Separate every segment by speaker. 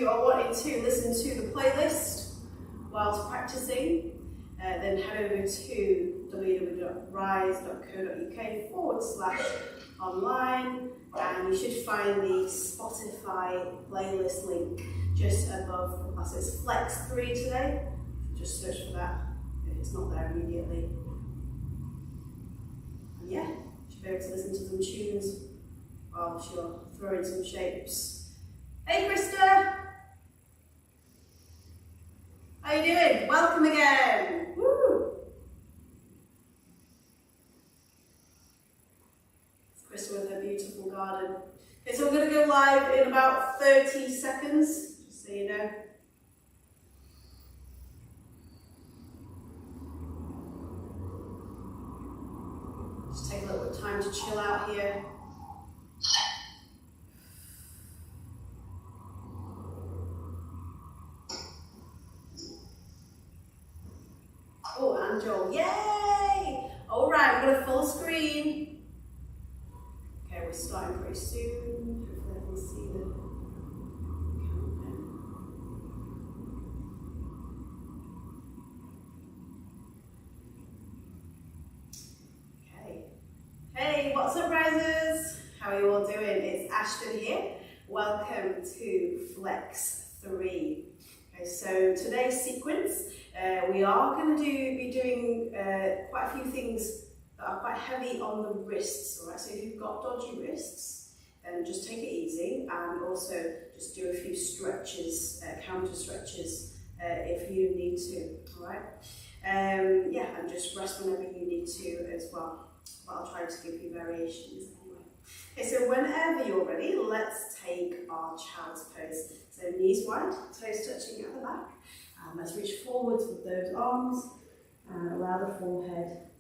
Speaker 1: you are wanting to listen to the playlist whilst practicing, then head over to www.rise.co.uk/online, and you should find the Spotify playlist link just above the class. It's Flex 3 today. Just search for that if it's not there immediately. And yeah, you should be able to listen to some tunes whilst you're throwing some shapes. Hey Krista! How you doing? Welcome again! Woo! It's Krista with her beautiful garden. Okay, so we're going to go live in about 30 seconds, just so you know. Just take a little bit of time to chill out here. Oh, and Joel, yay! All right, we're going to full screen. Okay, we're starting pretty soon. Hopefully I can see the countdown. Okay. Hey, what's up, risers? How are you all doing? It's Ashton here. Welcome to Flex 3. Okay, so today's sequence, we are going to be doing quite a few things that are quite heavy on the wrists. All right, so if you've got dodgy wrists, then just take it easy, and also just do a few stretches, counter stretches, if you need to. All right, yeah, and just rest whenever you need to as well. But I'll try to give you variations anyway. Okay, so whenever you're ready, let's take our child's pose. So knees wide, toes touching at the back. Let's reach forwards with those arms and allow the forehead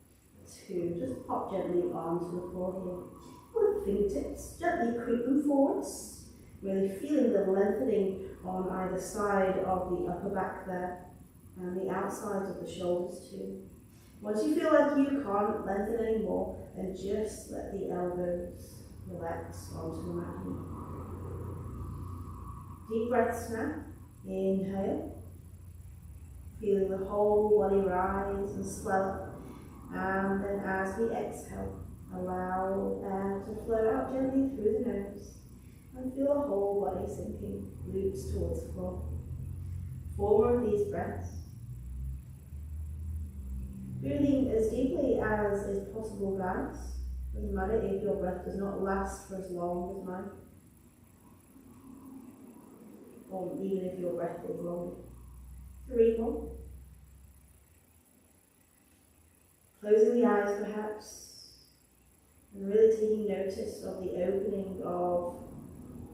Speaker 1: to just pop gently onto the floor here. With fingertips, gently creep them forwards, really feeling the lengthening on either side of the upper back there and the outsides of the shoulders too. Once you feel like you can't lengthen anymore, then just let the elbows relax onto the mat here. Deep breaths now. Inhale. Feeling the whole body rise and swell up. And then as we exhale, allow air to flow out gently through the nose. And feel the whole body sinking, glutes towards the floor. 4 more of these breaths. Breathing as deeply as is possible, guys. Doesn't matter if your breath does not last for as long as mine. Or even if your breath is longer. 3 more. Closing the eyes perhaps, and really taking notice of the opening of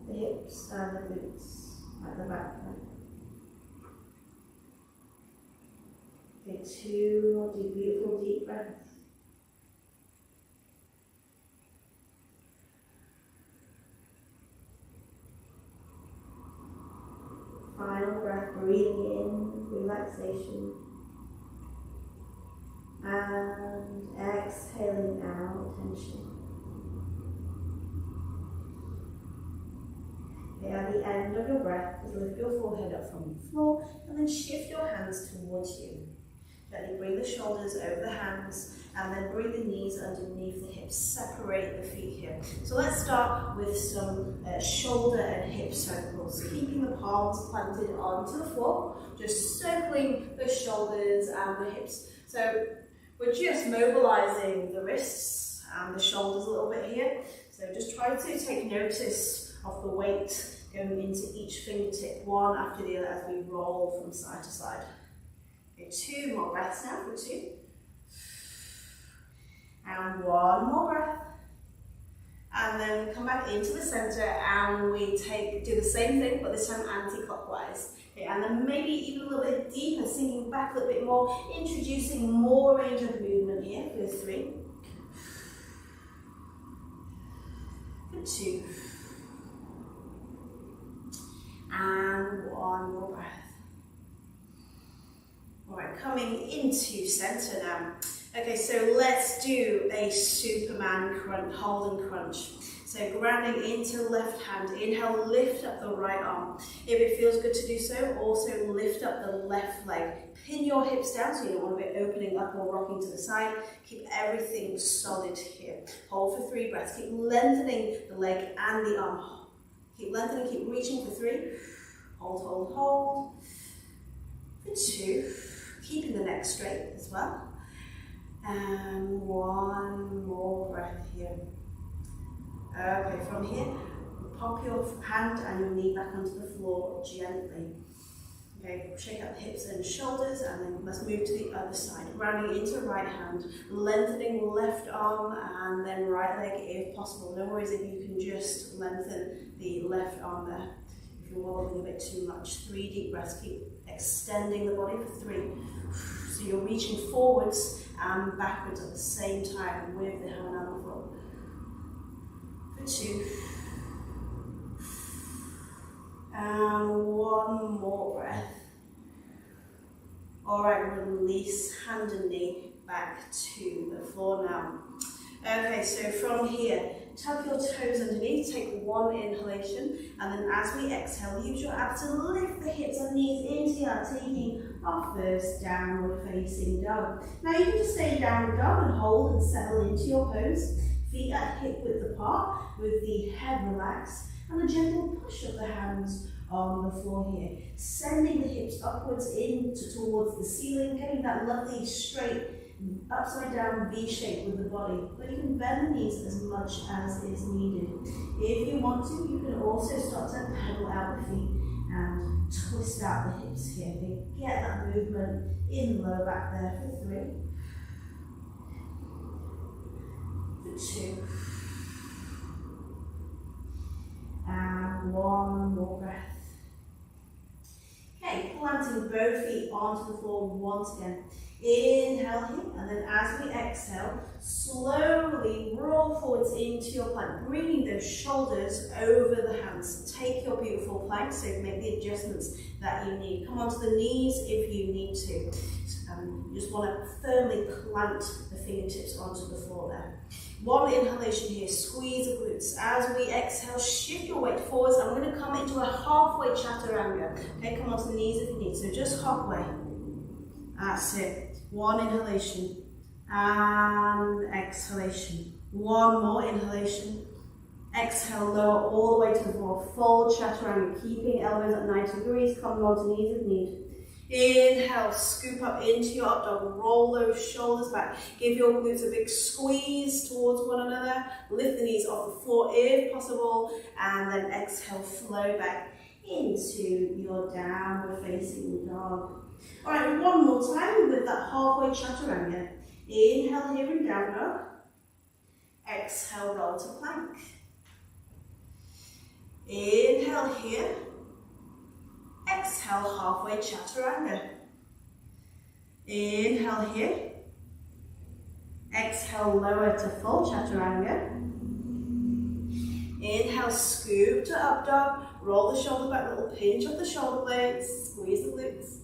Speaker 1: the hips and the glutes at the back. Take 2 more beautiful deep breaths. Final breath, breathing in relaxation and exhaling out tension. Okay, at the end of your breath, just lift your forehead up from the floor and then shift your hands towards you. Gently bring the shoulders over the hands and then bring the knees underneath the hips. Separate the feet here. So let's start with some shoulder and hip circles. Keeping the palms planted onto the floor, just circling the shoulders and the hips. So we're just mobilizing the wrists and the shoulders a little bit here. So just try to take notice of the weight going into each fingertip, one after the other as we roll from side to side. 2 more breaths now for 2. And 1 more breath. And then we come back into the center and we do the same thing, but this time anti-clockwise. Okay, and then maybe even a little bit deeper, sinking back a little bit more, introducing more range of movement here for 3. For 2. And 1 more breath. Alright, coming into center now. Okay, so let's do a Superman crunch, hold and crunch. So grounding into left hand. Inhale, lift up the right arm. If it feels good to do so, also lift up the left leg. Pin your hips down so you don't want to be opening up or rocking to the side. Keep everything solid here. Hold for 3 breaths. Keep lengthening the leg and the arm. Keep lengthening, keep reaching for 3. Hold, hold, hold. For 2. Keeping the neck straight as well. And 1 more breath here. Okay, from here, pop your hand and your knee back onto the floor gently. Okay, shake out the hips and shoulders, and then let's move to the other side. Rounding into right hand, lengthening left arm, and then right leg if possible. No worries if you can just lengthen the left arm there. If you're wobbling a bit too much, 3 deep breaths. Keep extending the body for 3. So you're reaching forwards and backwards at the same time with the hand on the floor. For 2. And 1 more breath. Alright, release hand and knee back to the floor now. Okay, so from here, tuck your toes underneath, take 1 inhalation, and then as we exhale, use your abs to lift the hips and knees into the earth, taking our first downward facing dog. Now you can just stay in downward dog and hold and settle into your pose. Feet at hip width apart with the head relaxed, and a gentle push of the hands on the floor here. Sending the hips upwards towards the ceiling, getting that lovely straight upside down V shape with the body. But you can bend the knees as much as is needed. If you want to, you can also start to pedal out the feet and twist out the hips here. Get that movement in the lower back there for 3. For 2. And 1 more breath. Okay, planting both feet onto the floor once again. Inhale here, and then as we exhale, slowly roll forwards into your plank, bringing those shoulders over the hands. Take your beautiful plank, so make the adjustments that you need. Come onto the knees if you need to. You just want to firmly plant the fingertips onto the floor there. 1 inhalation here, squeeze the glutes. As we exhale, shift your weight forwards. I'm going to come into a halfway chaturanga. Okay, come onto the knees if you need. So just halfway. That's it. 1 inhalation and exhalation. 1 more inhalation. Exhale, lower all the way to the floor. Full chaturanga, keeping elbows at 90 degrees. Come onto knees if need. Inhale, scoop up into your up dog, roll those shoulders back. Give your glutes a big squeeze towards one another. Lift the knees off the floor if possible, and then exhale, flow back into your downward facing dog. Alright, 1 more time with that halfway chaturanga. Inhale here in down dog. Exhale, roll to plank. Inhale here. Exhale, halfway chaturanga. Inhale here. Exhale, lower to full chaturanga. Inhale, scoop to up dog. Roll the shoulder back, little pinch of the shoulder blades. Squeeze the glutes.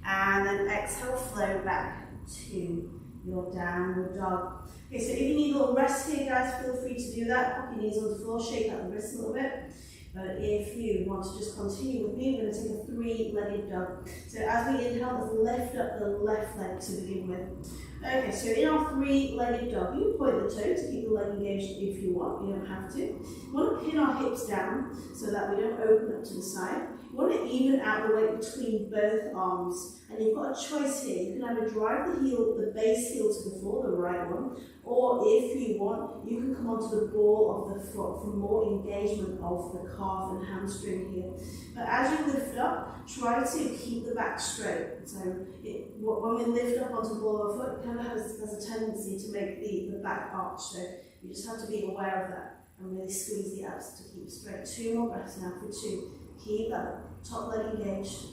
Speaker 1: And then exhale, flow back to your downward dog. Okay, so if you need a little rest here, guys, feel free to do that. Pop your knees on the floor, shake out the wrists a little bit. But if you want to just continue with me, we're going to take a 3-legged dog. So as we inhale, let's lift up the left leg to begin with. Okay, so in our 3-legged dog, you can point the toe to keep the leg engaged if you want. You don't have to. We want to pin our hips down so that we don't open up to the side. You want to even out the weight between both arms. And you've got a choice here. You can either drive the base heel to the floor, the right one, or if you want, you can come onto the ball of the foot for more engagement of the calf and hamstring here. But as you lift up, try to keep the back straight. So when we lift up onto the ball of the foot, it kind of has a tendency to make the back arch. So you just have to be aware of that and really squeeze the abs to keep straight. 2 more breaths now for 2. Keep that top leg engaged.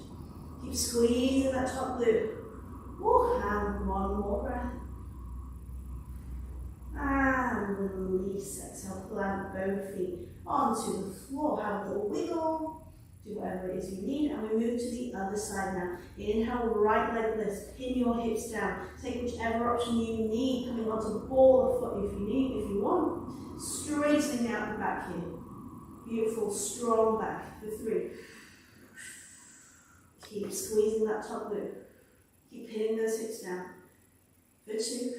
Speaker 1: Keep squeezing that top glute. And 1 more breath. And release. Exhale, plant both feet onto the floor. Have a little wiggle. Do whatever it is you need. And we move to the other side now. Inhale, right leg lifts. Pin your hips down. Take whichever option you need. Coming onto the ball of foot if you want. Straightening out the back here. Beautiful, strong back for 3. Keep squeezing that top loop. Keep pinning those hips down. For 2.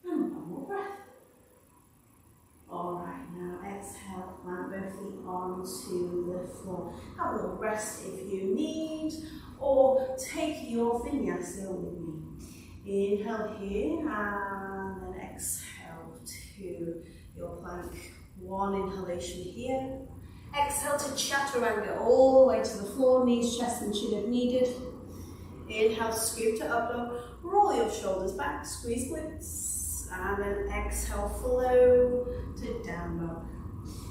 Speaker 1: And 1 more breath. Alright, now exhale, plant both feet onto the floor. Have a little rest if you need, or take your vinyasa with me. Inhale here, and then exhale to your plank. 1 inhalation here. Exhale to chaturanga, all the way to the floor, knees, chest and chin if needed. Inhale, scoop to up dog, roll your shoulders back, squeeze glutes, and then exhale, flow to down dog.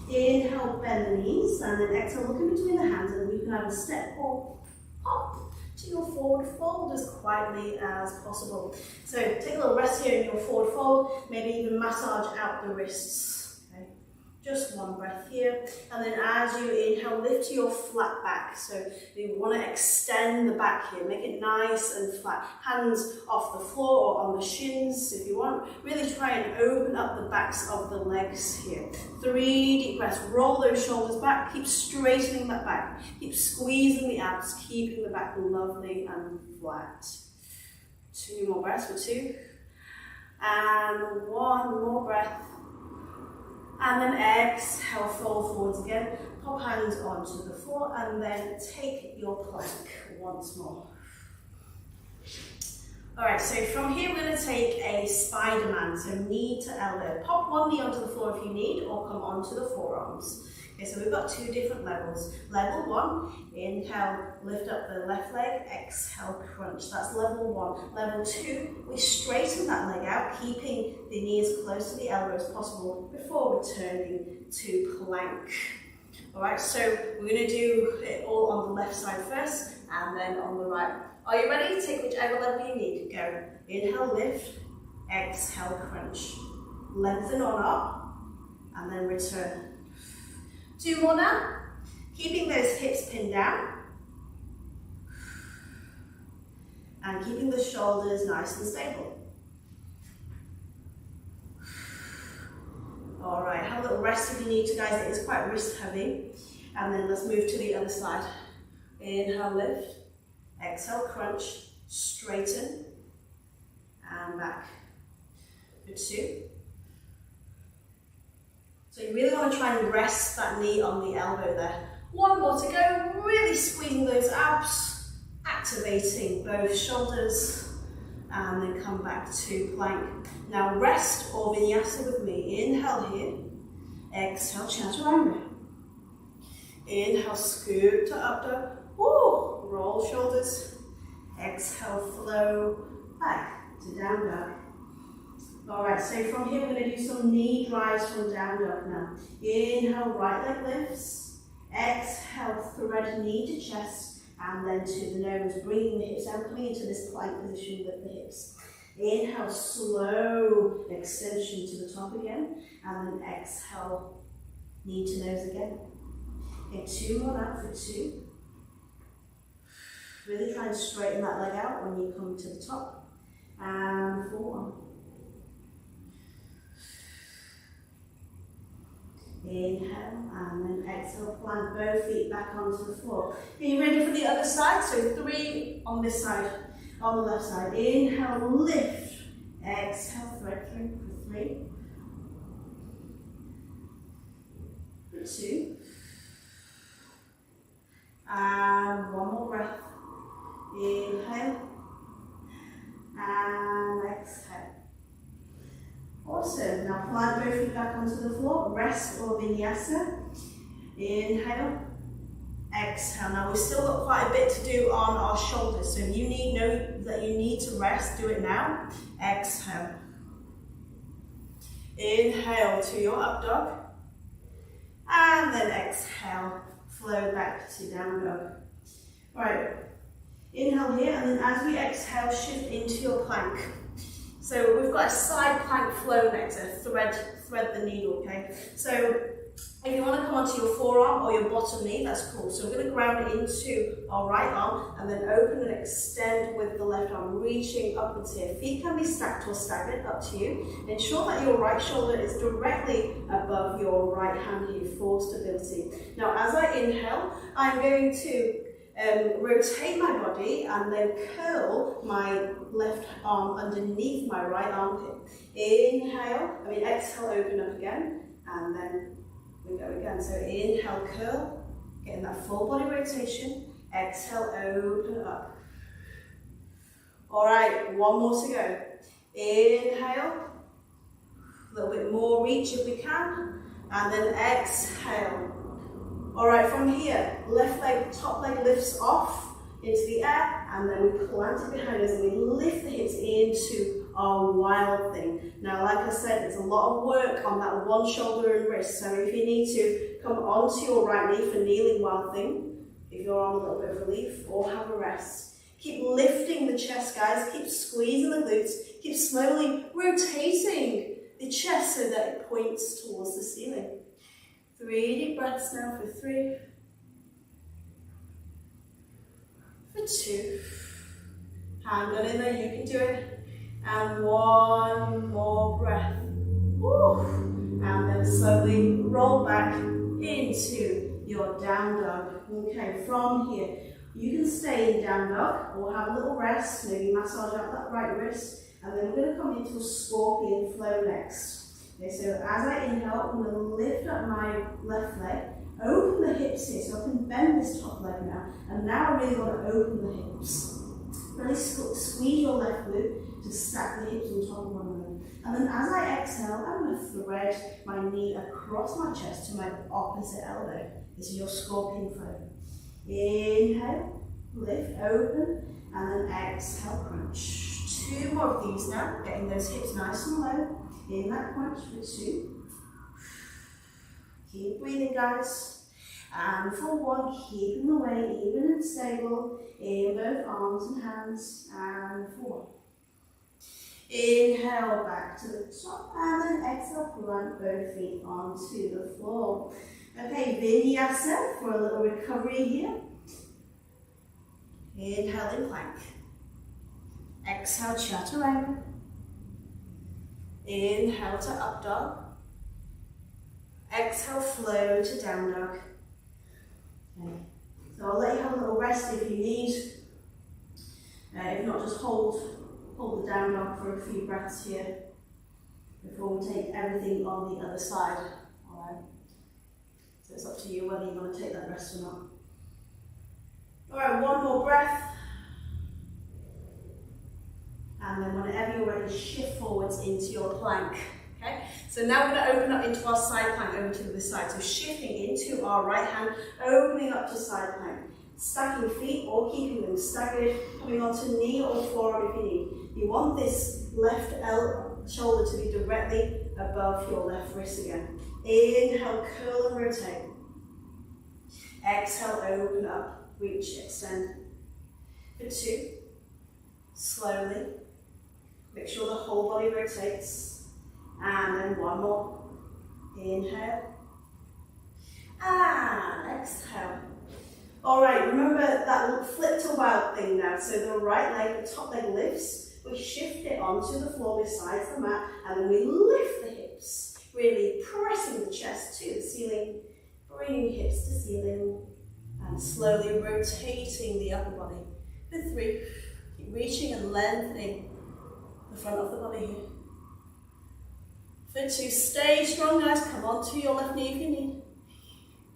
Speaker 1: Inhale, bend the knees, and then exhale, look in between the hands, and you can either step or hop to your forward fold as quietly as possible. So take a little rest here in your forward fold, maybe even massage out the wrists. Just 1 breath here, and then as you inhale, lift to your flat back. So you want to extend the back here, make it nice and flat. Hands off the floor or on the shins if you want. Really try and open up the backs of the legs here. 3 deep breaths, roll those shoulders back, keep straightening that back, keep squeezing the abs, keeping the back lovely and flat. 2 more breaths for 2, and 1 more breath. And then exhale, fold forwards again. Pop hands onto the floor and then take your plank once more. Alright, so from here we're going to take a Spider-Man, so knee to elbow. Pop 1 knee onto the floor if you need, or come onto the forearms. Okay, so we've got 2 different levels. Level 1, inhale, lift up the left leg, exhale, crunch. That's level 1. Level 2, we straighten that leg out, keeping the knee as close to the elbow as possible before returning to plank. Alright, so we're going to do it all on the left side first, and then on the right. Are you ready? Take whichever level you need. Go. Inhale, lift, exhale, crunch. Lengthen on up, and then return. 2 more now, keeping those hips pinned down and keeping the shoulders nice and stable. Alright, have a little rest if you need to, guys, it is quite wrist heavy. And then let's move to the other side. Inhale, lift, exhale, crunch, straighten, and back. For 2. So you really want to try and rest that knee on the elbow there. 1 more to go, really squeezing those abs, activating both shoulders, and then come back to plank. Now rest or vinyasa with me. Inhale here, exhale, chaturanga. Inhale, scoop to up dog. Woo, roll shoulders. Exhale, flow back to down dog. Alright, so from here we're going to do some knee drives from down dog now. Inhale, right leg lifts. Exhale, thread knee to chest, and then to the nose, bringing the hips down, coming into this plank position with the hips. Inhale, slow extension to the top again, and then exhale, knee to nose again. Okay, 2 more now for 2. Really try and straighten that leg out when you come to the top. And for 1. Inhale, and then exhale, plant both feet back onto the floor. Are you ready for the other side? So 3 on this side, on the left side. Inhale, lift. Exhale, thread through for 3. For 2. And 1 more breath. Inhale. And exhale. Awesome. Now plant both feet back onto the floor. Rest or vinyasa. Inhale. Exhale. Now we've still got quite a bit to do on our shoulders. So if you know that you need to rest, do it now. Exhale. Inhale to your up dog. And then exhale. Flow back to down dog. Alright. Inhale here, and then as we exhale, shift into your plank. So we've got a side plank flow next, so thread the needle, okay? So If you want to come onto your forearm or your bottom knee, that's cool. So we're going to ground it into our right arm and then open and extend with the left arm, reaching upwards here. Feet can be stacked or staggered, up to you. Ensure that your right shoulder is directly above your right hand here for stability. Now, as I inhale, I'm going to rotate my body and then curl my left arm underneath my right armpit. Exhale, open up again, and then we go again. So inhale, curl, getting that full body rotation. Exhale, open up. All right, one more to go. Inhale, a little bit more reach if we can, and then exhale. All right, from here, left leg, top leg lifts off into the air, and then we plant it behind us and we lift the hips into our wild thing. Now, like I said, there's a lot of work on that one shoulder and wrist, so if you need to come onto your right knee for kneeling wild thing, if you're on a little bit of relief, or have a rest. Keep lifting the chest, guys, keep squeezing the glutes, keep slowly rotating the chest so that it points towards the ceiling. 3 deep breaths now for 3, for 2, hang on in there, you can do it, and 1 more breath. Woo. And then slowly roll back into your down dog. Okay, from here, you can stay in down dog or have a little rest, maybe massage out that right wrist, and then we're going to come into a scorpion flow next. Okay, so as I inhale, I'm going to lift up my left leg, open the hips here, so I can bend this top leg now, and now I really want to open the hips. Really squeeze your left glute to stack the hips on top of one another. And then as I exhale, I'm going to thread my knee across my chest to my opposite elbow. This is your scorpion flow. Inhale, lift, open, and then exhale, crunch. 2 more of these now, getting those hips nice and low. In that crunch for 2. Keep breathing, guys. And for 1, keeping the weight even and stable in both arms and hands. And for 1. Inhale back to the top, and then exhale, plant both feet onto the floor. Okay, vinyasa for a little recovery here. Inhale in plank. Exhale, chaturanga. Inhale to up dog. Exhale, flow to down dog. Okay. So I'll let you have a little rest if you need. If not, just hold the down dog for a few breaths here before we take everything on the other side. Alright. So it's up to you whether you want to take that rest or not. Alright, 1 more breath. And then whenever you're ready, shift forwards into your plank. Okay? So now we're going to open up into our side plank over to the side. So shifting into our right hand, opening up to side plank. Stacking feet or keeping them staggered, coming onto knee or forearm if you need. You want this left shoulder to be directly above your left wrist again. Inhale, curl and rotate. Exhale, open up, reach, extend. For 2, slowly. Make sure the whole body rotates. And then 1 more. Inhale. And exhale. Alright, remember that little flip to wild thing now. So the right leg, the top leg lifts. We shift it onto the floor besides the mat. And then we lift the hips. Really pressing the chest to the ceiling. Bringing hips to ceiling. And slowly rotating the upper body. For 3. Keep reaching and lengthening the front of the body here. For 2, stay strong, guys. Come onto your left knee if you need.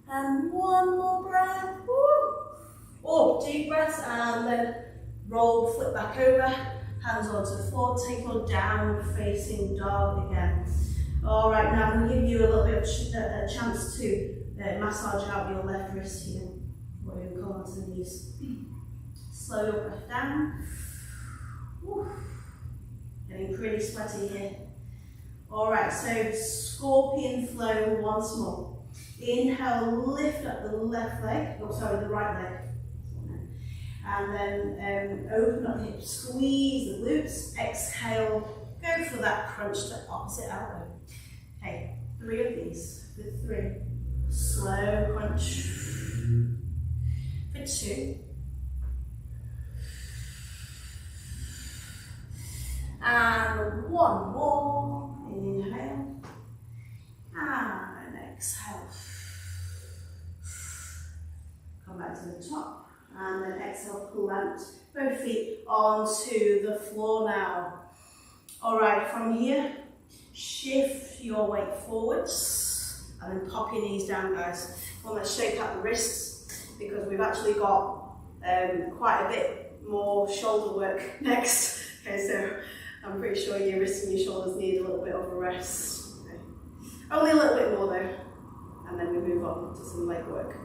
Speaker 1: And 1 more breath. Woo. Oh, deep breaths, and then roll, flip back over, hands onto the floor. Take your downward facing dog again. All right, now I'm going to give you a little bit of a chance to massage out your left wrist here. We're going to come onto the knees. Slow your breath down. Woo. Getting pretty sweaty here. Alright, so scorpion flow once more. Inhale, lift up the left leg, the right leg. And then open up the hips, squeeze the glutes. Exhale, go for that crunch to opposite elbow. Okay, 3 of these. For 3, Slow crunch. For 2. And 1 more. Inhale. And exhale. Come back to the top. And then exhale, plant both feet onto the floor now. Alright, from here, shift your weight forwards and then pop your knees down, guys. Well, let's shake out the wrists because we've actually got quite a bit more shoulder work next. Okay, so I'm pretty sure your wrists and your shoulders need a little bit of a rest. Okay. Only a little bit more though, and then we move on to some leg work.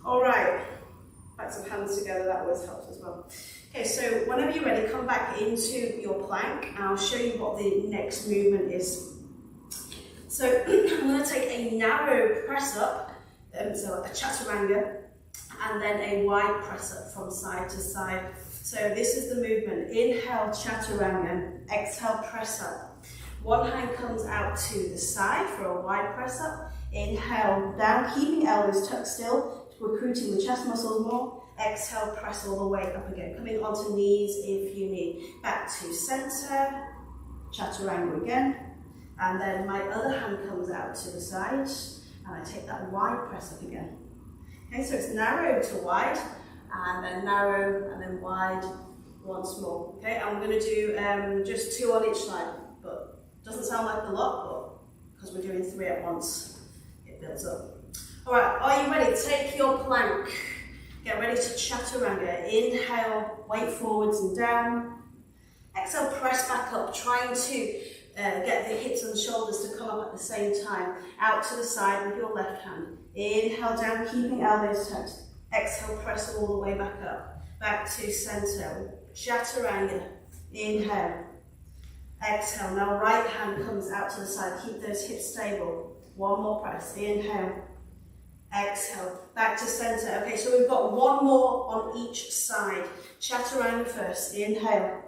Speaker 1: Alright, back some hands together, that always helps as well. Okay, so whenever you're ready, come back into your plank and I'll show you what the next movement is. So I'm going to take a narrow press up, so a chaturanga, and then a wide press up from side to side. So this is the movement. Inhale, chaturanga, exhale, press up. One hand comes out to the side for a wide press up. Inhale, down, keeping elbows tucked still, recruiting the chest muscles more. Exhale, press all the way up again. Coming onto knees if you need. Back to center, chaturanga again. And then my other hand comes out to the side and I take that wide press up again. Okay, so it's narrow to wide and then narrow and then wide once more. Okay, and we're going to do just 2 on each side, but doesn't sound like a lot, but because we're doing 3 at once, it builds up. All right, are you ready? Take your plank. Get ready to chaturanga. Inhale, weight forwards and down. Exhale, press back up, trying to get the hips and shoulders to come up at the same time. Out to the side with your left hand. Inhale, down, keeping elbows tucked. Exhale, press all the way back up. Back to center. Chaturanga. Inhale. Exhale. Now right hand comes out to the side. Keep those hips stable. 1 more press. Inhale. Exhale, back to center. Okay, so we've got 1 more on each side. Chaturanga first. Inhale.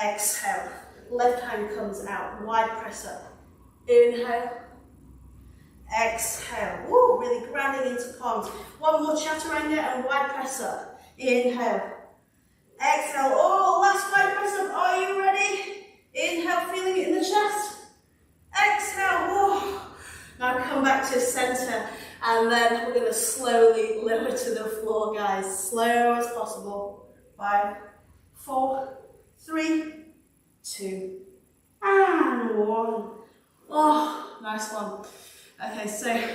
Speaker 1: Exhale. Left hand comes out. Wide press up. Inhale. Exhale. Woo, really grounding into palms. 1 more chaturanga and wide press up. Inhale. Exhale. Oh, last wide press up. Are you ready? Inhale, feeling it in the chest. Exhale. Oh. Now come back to center. And then we're going to slowly lower to the floor, guys. Slow as possible. 5, 4, 3, 2, and 1. Oh, nice one. Okay, so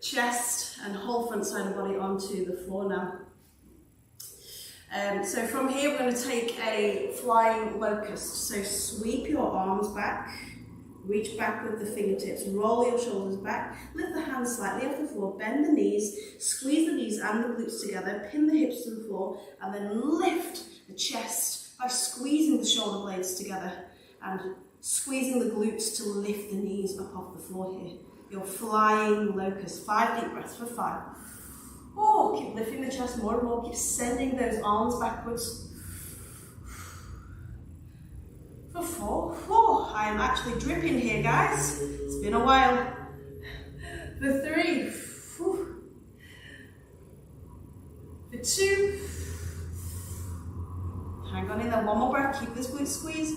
Speaker 1: chest and whole front side of body onto the floor now. So from here, we're going to take a flying locust. So sweep your arms back. Reach back with the fingertips, roll your shoulders back, lift the hands slightly off the floor, bend the knees, squeeze the knees and the glutes together, pin the hips to the floor, and then lift the chest by squeezing the shoulder blades together and squeezing the glutes to lift the knees up off the floor here. Your flying locust. 5 deep breaths for 5. Oh, keep lifting the chest more and more, keep sending those arms backwards. For 4. Oh, I am actually dripping here, guys. It's been a while. For 3. For 2. Hang on in there, 1 more breath. Keep this glute squeeze.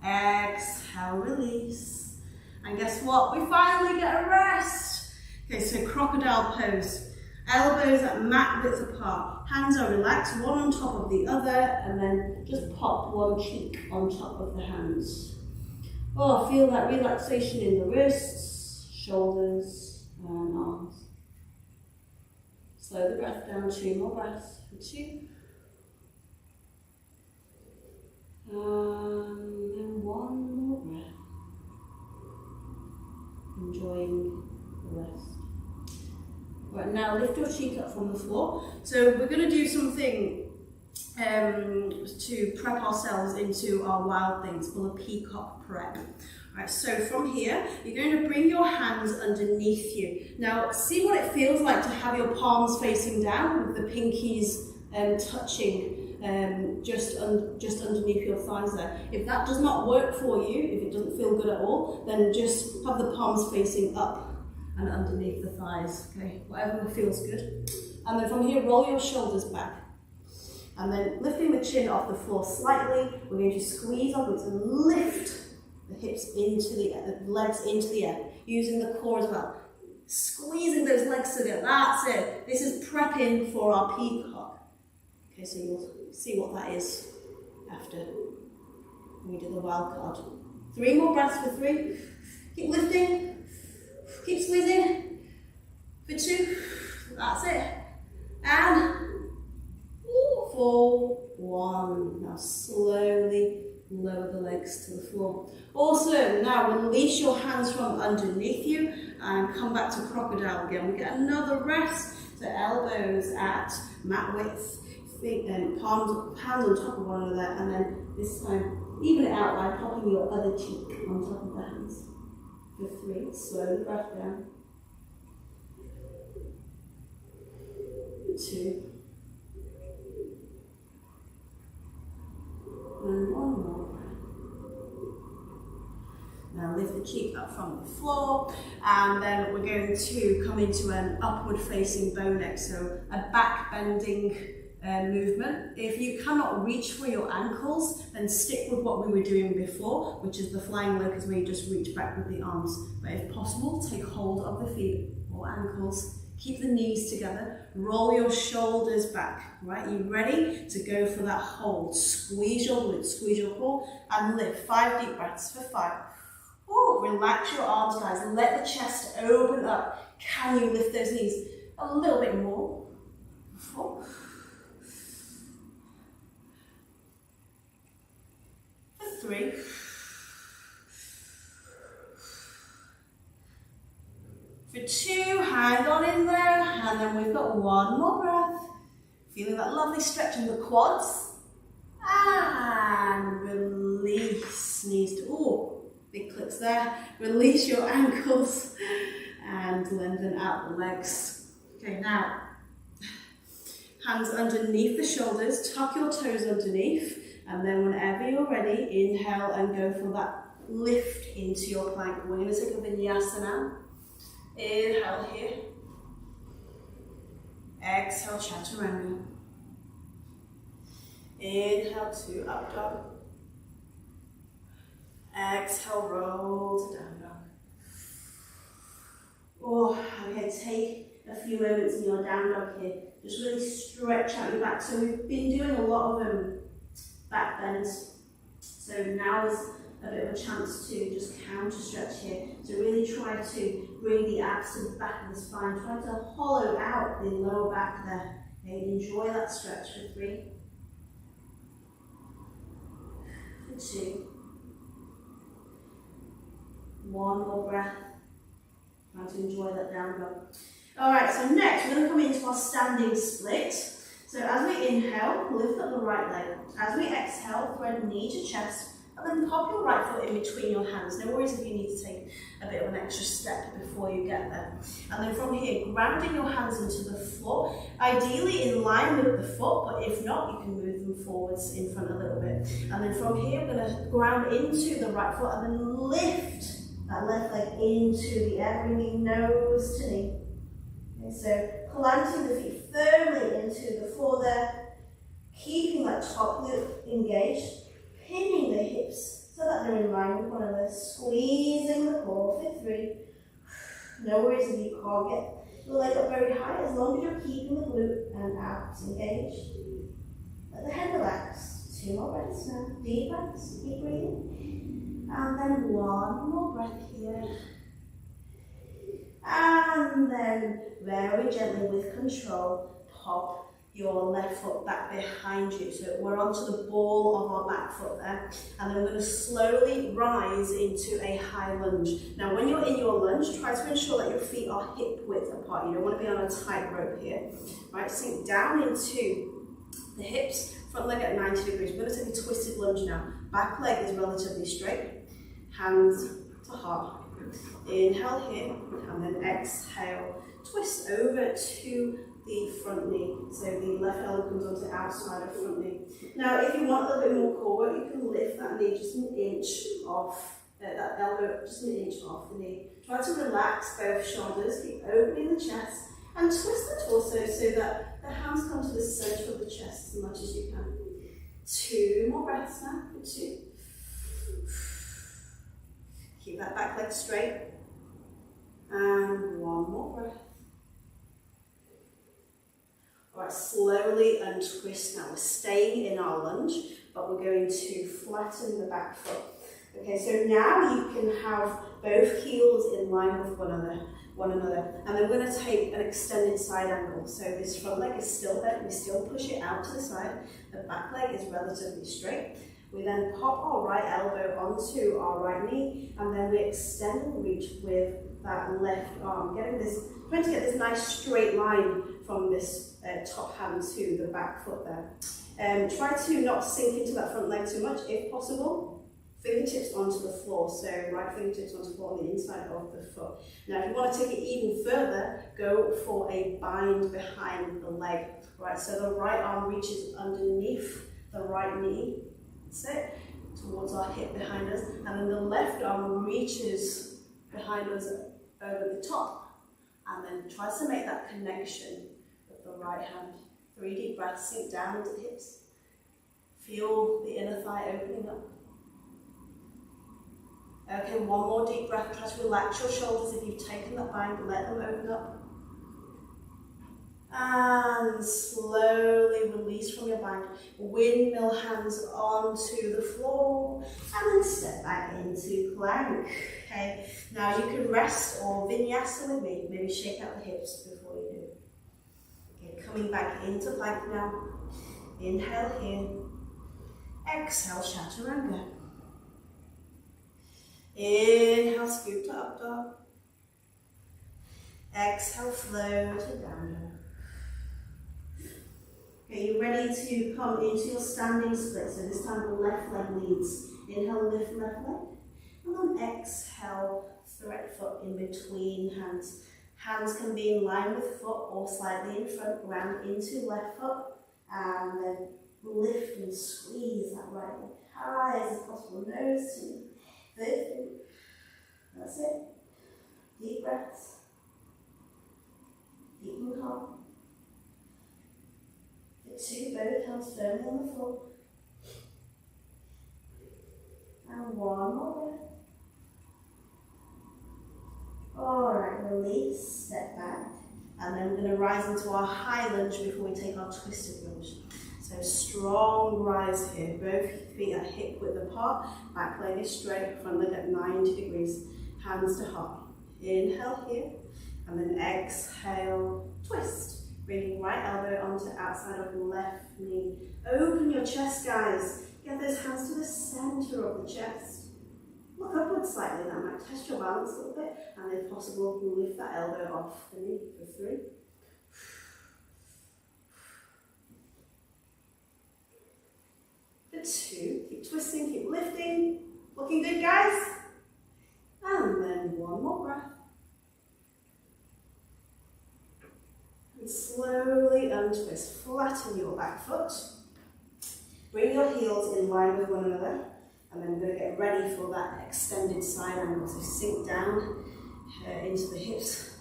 Speaker 1: Exhale, release. And guess what? We finally get a rest. Okay, so crocodile pose. Elbows at mat width apart. Hands are relaxed, one on top of the other, and then just pop one cheek on top of the hands. Oh, feel that relaxation in the wrists, shoulders, and arms. Slow the breath down, 2 more breaths for 2. And then 1 more breath. Enjoying the rest. Right, now lift your cheek up from the floor. So we're going to do something to prep ourselves into our wild things, called a peacock prep. Right, so from here, you're going to bring your hands underneath you. Now, see what it feels like to have your palms facing down with the pinkies touching just underneath your thighs there. If that does not work for you, if it doesn't feel good at all, then just have the palms facing up. and underneath the thighs, okay? Whatever feels good. And then from here, roll your shoulders back. And then lifting the chin off the floor slightly, we're going to squeeze upwards and lift the hips into the air, the legs into the air, using the core as well. Squeezing those legs together, that's it. This is prepping for our peacock. Okay, so you'll see what that is after we do the wild card. 3 more breaths for 3. Keep lifting, keep squeezing. For 2, that's it. And 4, 1. Now slowly lower the legs to the floor. Awesome. Now release your hands from underneath you and come back to crocodile again. We get another rest. So elbows at mat width, feet and palms on top of one another, and then this time even it out by popping your other cheek on top of the hands. For 3, slowly breath down. 2. And 1 more. Now lift the cheek up from the floor, and then we're going to come into an upward facing bow neck, so a back bending movement. If you cannot reach for your ankles, then stick with what we were doing before, which is the flying locust, where you just reach back with the arms. But if possible, take hold of the feet or ankles. Keep the knees together, roll your shoulders back, right? You ready to go for that hold? Squeeze your glutes, squeeze your core, and lift. 5 deep breaths for 5. Ooh, relax your arms, guys. Let the chest open up. Can you lift those knees a little bit more? 4. For 3. For 2, hang on in there, and then we've got 1 more breath. Feeling that lovely stretch in the quads. And release, knees to, ooh, big clicks there. Release your ankles and lengthen out the legs. Okay, now, hands underneath the shoulders, tuck your toes underneath, and then whenever you're ready, inhale and go for that lift into your plank. We're going to take a vinyasa. Inhale here. Exhale, chaturanga. Inhale to up dog. Exhale, roll to down dog. Oh, okay, take a few moments in your down dog here. Just really stretch out your back. So we've been doing a lot of back bends. So now is a bit of a chance to just counter stretch here. So really try to bring the abs to the back of the spine. Try to hollow out the lower back there. Okay, enjoy that stretch for 3. For 2. 1 more breath. Try to enjoy that down dog. Alright, so next we're going to come into our standing split. So as we inhale, lift up the right leg. As we exhale, thread knee to chest. And then pop your right foot in between your hands. No worries if you need to take a bit of an extra step before you get there. And then from here, grounding your hands into the floor, ideally in line with the foot, but if not, you can move them forwards in front a little bit. And then from here, we're going to ground into the right foot and then lift that left leg into the air, bringing nose to knee. Okay, so planting the feet firmly into the floor there, keeping that top loop engaged. Pinning the hips so that they're in line with one another, squeezing the core for 3. No worries if you can't get your leg up very high, as long as you're keeping the glute and abs engaged. Let the head relax. 2 more breaths now. Deep breaths, keep breathing. And then 1 more breath here. And then very gently with control, pop your left foot back behind you. So we're onto the ball of our back foot there. And then we're going to slowly rise into a high lunge. Now when you're in your lunge, try to ensure that your feet are hip width apart. You don't want to be on a tight rope here. Right, sink down into the hips, front leg at 90 degrees. We're going to take a twisted lunge now. Back leg is relatively straight. Hands to heart. Inhale here, and then exhale. Twist over to the front knee. So the left elbow comes onto the outside of front knee. Now, if you want a little bit more core work, you can lift that knee just an inch off that elbow just an inch off the knee. Try to relax both shoulders, keep opening the chest, and twist the torso so that the hands come to the center of the chest as much as you can. 2 more breaths now, for 2. Keep that back leg straight. And 1 more breath. Alright, slowly untwist now. We're staying in our lunge, but we're going to flatten the back foot. Okay, so now you can have both heels in line with one another. And then we're going to take an extended side angle. So this front leg is still bent, we still push it out to the side. The back leg is relatively straight. We then pop our right elbow onto our right knee, and then we extend and reach with that left arm, trying to get this nice straight line from this top hand to the back foot there. Try to not sink into that front leg too much, if possible. Fingertips onto the floor, so right fingertips onto the floor on the inside of the foot. Now if you want to take it even further, go for a bind behind the leg. Right, so the right arm reaches underneath the right knee, that's it, towards our hip behind us, and then the left arm reaches behind us over the top, and then try to make that connection with the right hand. 3 deep breaths, sink down into the hips. Feel the inner thigh opening up. Okay, 1 more deep breath. Try to relax your shoulders if you've taken that bind, let them open up. And slowly release from your bind. Windmill hands onto the floor, and then step back into plank. Okay, now you can rest or vinyasa with me. Maybe shake out the hips before you do. Okay, coming back into plank now. Inhale here. Exhale, chaturanga. Inhale, scoop to up dog. Exhale, flow to down dog. Okay, you're ready to come into your standing split. So this time the left leg leads. Inhale, lift left leg. And then exhale, thread foot in between hands. Hands can be in line with foot or slightly in front, ground into left foot. And then lift and squeeze that right leg high as possible. Nose to lift. That's it. Deep breaths. Deep and calm. For 2, both hands firmly on the floor. And 1 more breath. Alright, release, step back. And then we're going to rise into our high lunge before we take our twisted lunge. So strong rise here. Both feet are hip width apart. Back leg is straight, front leg at 90 degrees. Hands to heart. Inhale here. And then exhale, twist. Bringing right elbow onto outside of left knee. Open your chest, guys. Get those hands to the center of the chest. Look upwards slightly. That might test your balance a little bit. And if possible, lift that elbow off the knee for 3. For 2. Keep twisting, keep lifting. Looking good, guys? And then 1 more breath. And slowly untwist. Flatten your back foot. Bring your heels in line with one another. And then we're going to get ready for that extended side angle. So sink down into the hips.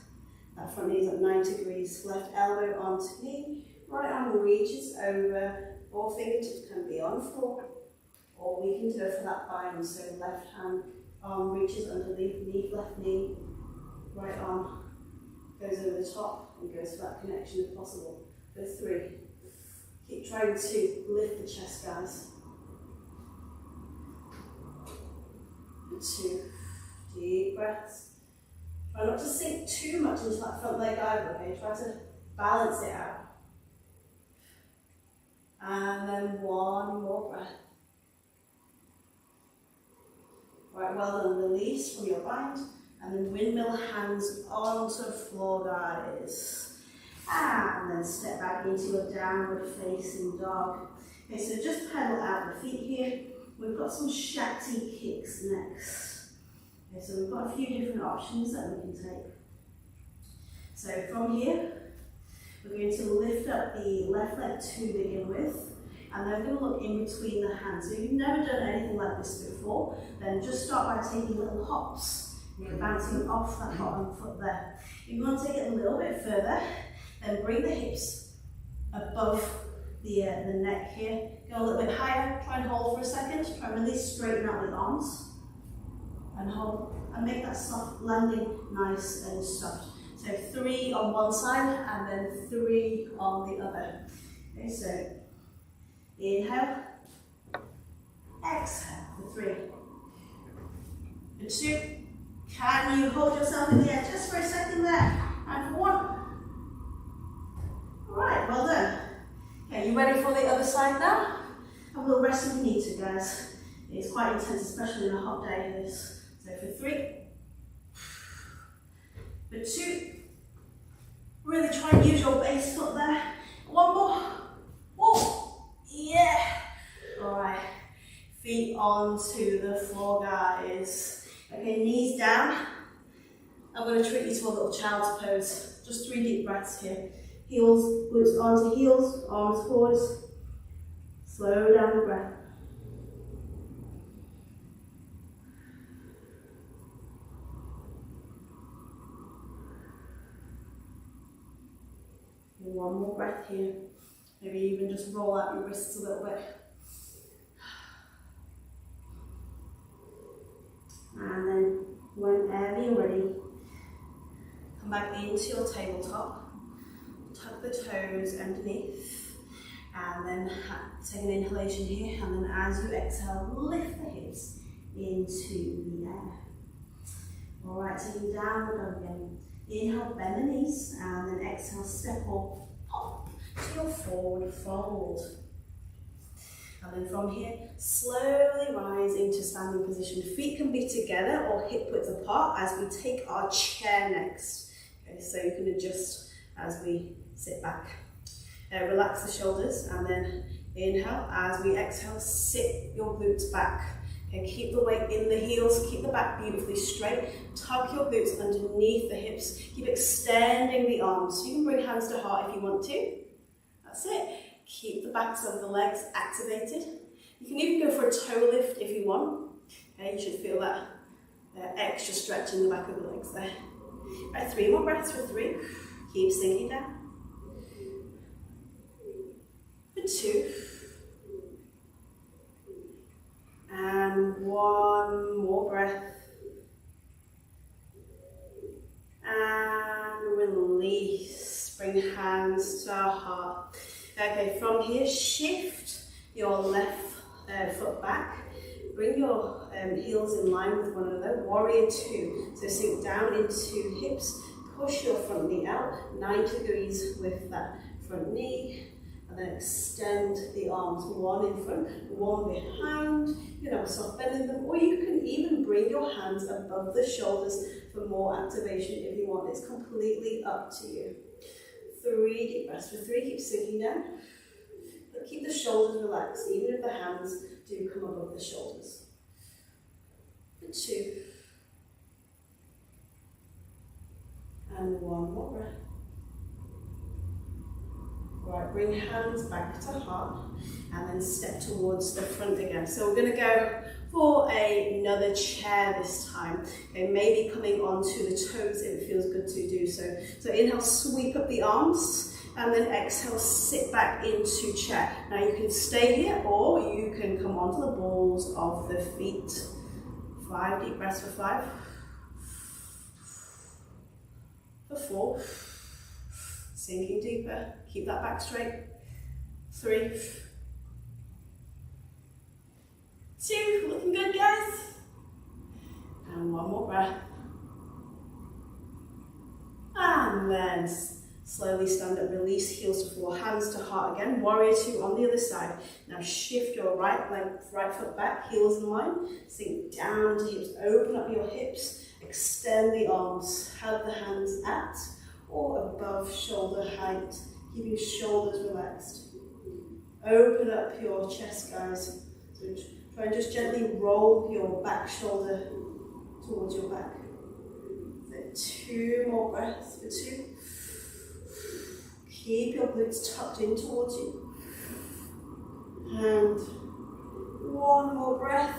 Speaker 1: That front knee is at 90 degrees. Left elbow onto knee. Right arm reaches over. Or fingertips can be on floor. Or we can go for that bind. So left hand arm reaches underneath knee, left knee. Right arm goes over the top and goes for that connection if possible. For 3. Keep trying to lift the chest, guys. For 2. Deep breaths. Try not to sink too much into that front leg either, okay? Try to balance it out. And then 1 more breath. Right, well done. Release from your bind. And then windmill hands onto the floor, guys. And then step back into a downward facing dog. Okay, so just pedal out the feet here. We've got some Shakti kicks next. Okay, so we've got a few different options that we can take. So from here, we're going to lift up the left leg to begin with. And then we're going to look in between the hands. So if you've never done anything like this before, then just start by taking little hops. You're bouncing off that bottom foot there. If you want to take it a little bit further, then bring the hips above the neck here. Go a little bit higher, try and hold for a second. Try and really straighten out the arms. And hold. And make that soft landing nice and soft. So 3 on one side and then 3 on the other. Okay, so inhale, exhale for 3 and 2. Can you hold yourself in the air just for a second there? And for 1. Alright, well done. Okay, you ready for the other side now? And we'll rest if we need to, guys. It's quite intense, especially in a hot day this. So for 3, for 2, really try and use your base foot there. 1 more. Oh, yeah. All right, feet onto the floor, guys. Okay, knees down. I'm going to treat you to a little child's pose. Just 3 deep breaths here. Heels, glutes onto heels, arms forwards. Slow down the breath. And 1 more breath here. Maybe even just roll out your wrists a little bit. And then whenever you're ready, come back into your tabletop. Tuck the toes underneath. And then take an inhalation here. And then as you exhale, lift the hips into the air. Alright, taking downward dog again. Inhale, bend the knees, and then exhale, step up, pop to your forward fold. And then from here, slowly rise into standing position. Feet can be together or hip width apart as we take our chair next. Okay, so you can adjust as we sit back. Relax the shoulders, and then inhale. As we exhale, sit your glutes back. Okay, keep the weight in the heels, keep the back beautifully straight. Tuck your glutes underneath the hips. Keep extending the arms. You can bring hands to heart if you want to. That's it. Keep the backs of the legs activated. You can even go for a toe lift if you want. Okay, you should feel that extra stretch in the back of the legs there. Right, 3 more breaths for 3. Keep sinking down. For 2. And 1 more breath. And release. Bring hands to our heart. Okay, from here, shift your left foot back. Bring your heels in line with one another. Warrior 2. So sink down into hips. Push your front knee out 90 degrees with that front knee. And then extend the arms, 1 in front, 1 behind. You can have a soft bend in them, or you can even bring your hands above the shoulders for more activation if you want. It's completely up to you. 3 deep breaths for 3, keep sinking down. But keep the shoulders relaxed, even if the hands do come above the shoulders. For 2. And 1 more breath. Right, bring hands back to heart and then step towards the front again. So we're going to go for another chair this time. Okay, maybe coming onto the toes if it feels good to do so. So inhale, sweep up the arms, and then exhale, sit back into chair. Now you can stay here or you can come onto the balls of the feet. 5 deep breaths for 5. For 4. Sinking deeper. Keep that back straight. 3. 2. Looking good, guys. And 1 more breath. And then slowly stand up, release heels to floor, hands to heart again. Warrior 2 on the other side. Now shift your right leg, right foot back, heels in line. Sink down to hips. Open up your hips. Extend the arms. Have the hands at or above shoulder height. Keep your shoulders relaxed. Open up your chest, guys. So try and just gently roll your back shoulder towards your back. Then 2 more breaths for 2. Keep your glutes tucked in towards you. And one more breath.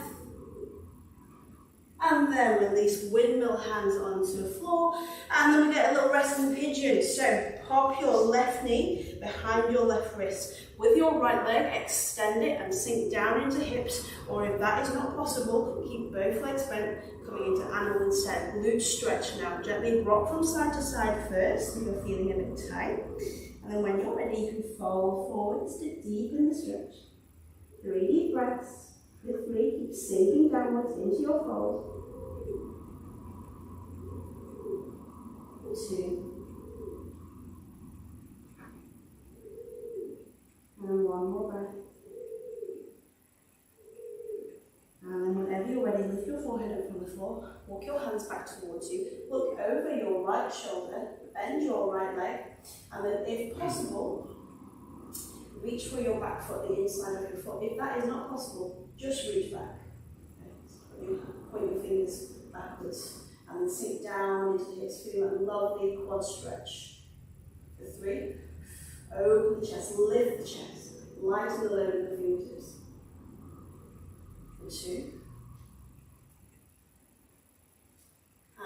Speaker 1: And then release windmill hands onto the floor. And then we get a little resting pigeon. So pop your left knee behind your left wrist. With your right leg, extend it and sink down into hips. Or if that is not possible, keep both legs bent, coming into animal instead. Glute stretch now. Gently rock from side to side first if you're feeling a bit tight. And then when you're ready, you can fold forwards to deepen the stretch. 3 deep breaths. With 3, keep sinking downwards into your fold. 2. And one more breath. And then whenever you're ready, lift your forehead up from the floor. Walk your hands back towards you. Look over your right shoulder. Bend your right leg. And then if possible, reach for your back foot, the inside of your foot. If that is not possible, just reach back. Okay. So point your fingers backwards and then sink down into the hips, feeling that lovely quad stretch. For 3, open the chest, lift the chest, lighten the load of the fingertips. For 2,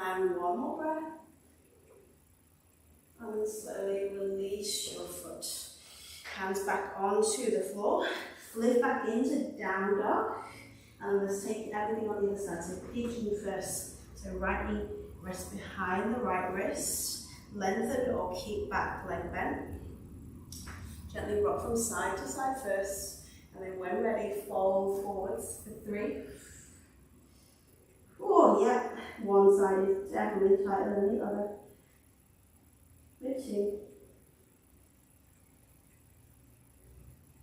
Speaker 1: and one more breath. And then slowly release your foot. Hands back onto the floor. Lift back into down dog. And let's take everything on the other side. So pigeon first. So right knee rests behind the right wrist. Lengthen or keep back leg bent. Gently rock from side to side first. And then when ready, fold forwards for 3. Oh, yeah. One side is definitely tighter than the other. For 2.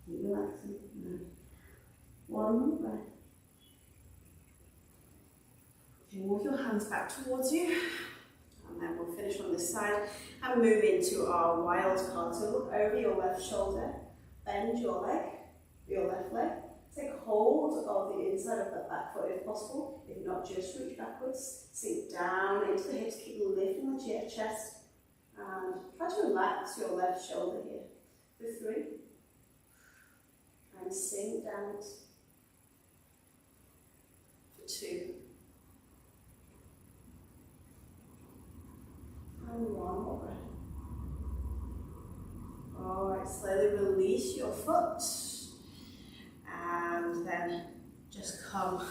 Speaker 1: Keep relaxing. One more breath. Walk your hands back towards you. And then we'll finish on this side and move into our wild card. So look over your left shoulder. Bend your leg, your left leg. Take hold of the inside of that back foot if possible. If not, just reach backwards. Sink down into the hips. Keep lifting the chest. And try to relax your left shoulder here. For 3. And sink down. For 2. And one more breath. Alright, slowly release your foot. And then just come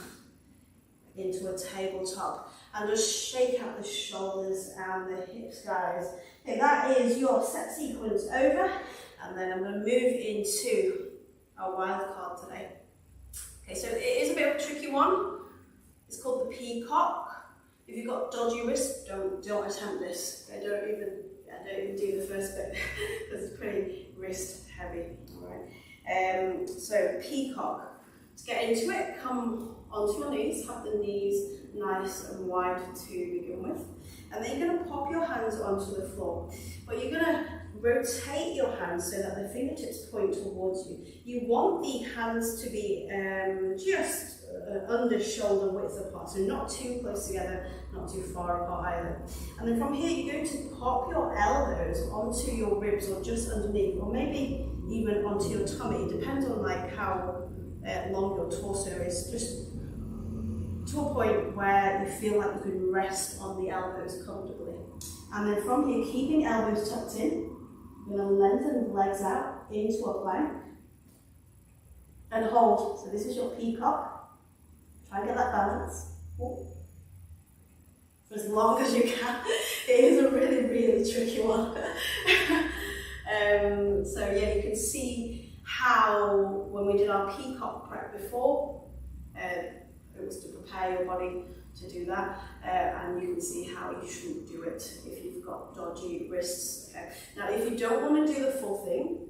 Speaker 1: into a tabletop. And just shake out the shoulders and the hips, guys. Okay, that is your set sequence over. And then I'm going to move into our wild card today. Okay, so it is a bit of a tricky one. It's called the peacock. If you've got dodgy wrists, don't attempt this. Okay, don't even do the first bit because it's pretty wrist heavy. All right. So peacock. To get into it, come onto your knees. Have the knees nice and wide to begin with, and then you're going to pop your hands onto the floor. But you're going to rotate your hands so that the fingertips point towards you. You want the hands to be just under shoulder width apart, so not too close together, not too far apart either. And then from here you're going to pop your elbows onto your ribs or just underneath, or maybe even onto your tummy. It depends on like how long your torso is, just to a point where you feel like you can rest on the elbows comfortably. And then from here, keeping elbows tucked in, you're going to lengthen the legs out into a plank and hold. So this is your peacock. Try and get that balance. Ooh. For as long as you can. It is a really, really tricky one. So yeah, you can see how when we did our peacock prep before, it was to prepare your body to do that, and you can see how you shouldn't do it if you've got dodgy wrists. Okay. Now, if you don't want to do the full thing,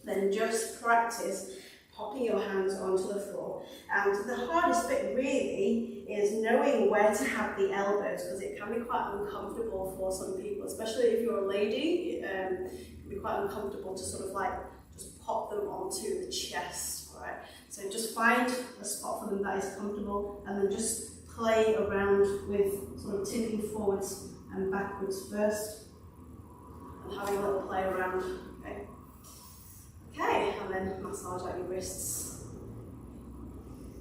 Speaker 1: then just practice popping your hands onto the floor. And the hardest bit really is knowing where to have the elbows, because it can be quite uncomfortable for some people, especially if you're a lady. It can be quite uncomfortable to sort of like just pop them onto the chest. All right. So just find a spot for them that is comfortable, and then just play around with sort of tipping forwards and backwards first, and having a little play around. Okay. Okay, and then then massage out your wrists.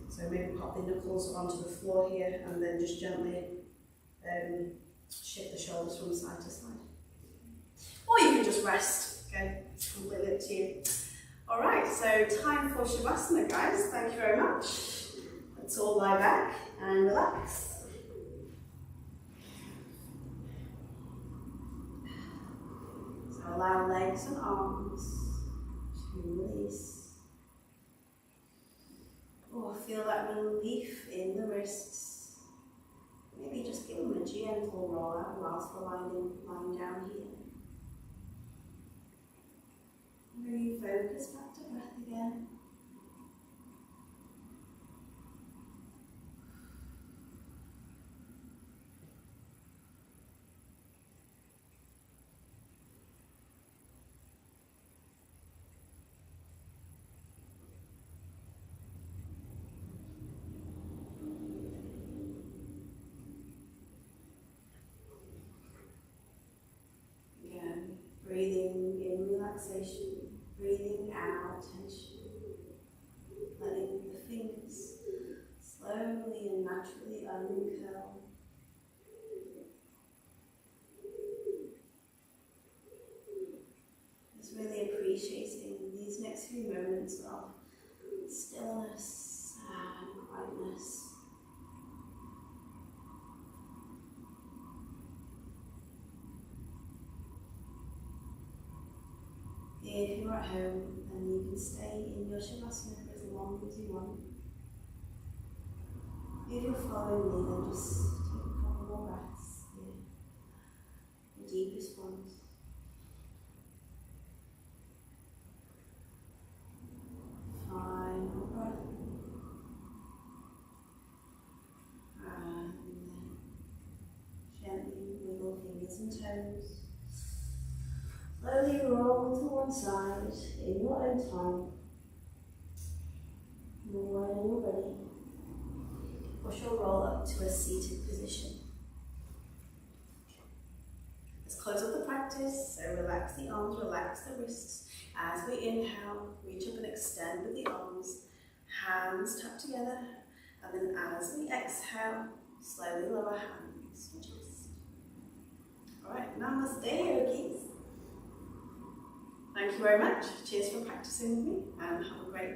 Speaker 1: So maybe pop the knuckles onto the floor here and then just gently shift the shoulders from side to side. Or you can just rest, okay? It's completely up to you. Alright, so time for Shavasana, guys. Thank you very much. Let's all lie back and relax. So allow legs and arms to release. Or feel that relief in the wrists. Maybe just give them a gentle roll out whilst we're lying down here. Refocus back to breath again. Again, breathing in relaxation. Breathing out tension, letting the fingers slowly and naturally uncurl. Just really appreciating these next few moments of stillness and quietness. If you're at home, then you can stay in your Shavasana for as long as you want. If you're following me, then just take a couple more breaths here. The deepest ones. Final breath. And then gently wiggle fingers and toes. Slowly roll to one side in your own time. And then when you're ready, push your roll up to a seated position. Let's close up the practice. So relax the arms, relax the wrists. As we inhale, reach up and extend with the arms. Hands tap together. And then as we exhale, slowly lower hands to chest. Alright, namaste, yogis. Thank you very much. Cheers for practicing with me and have a great day.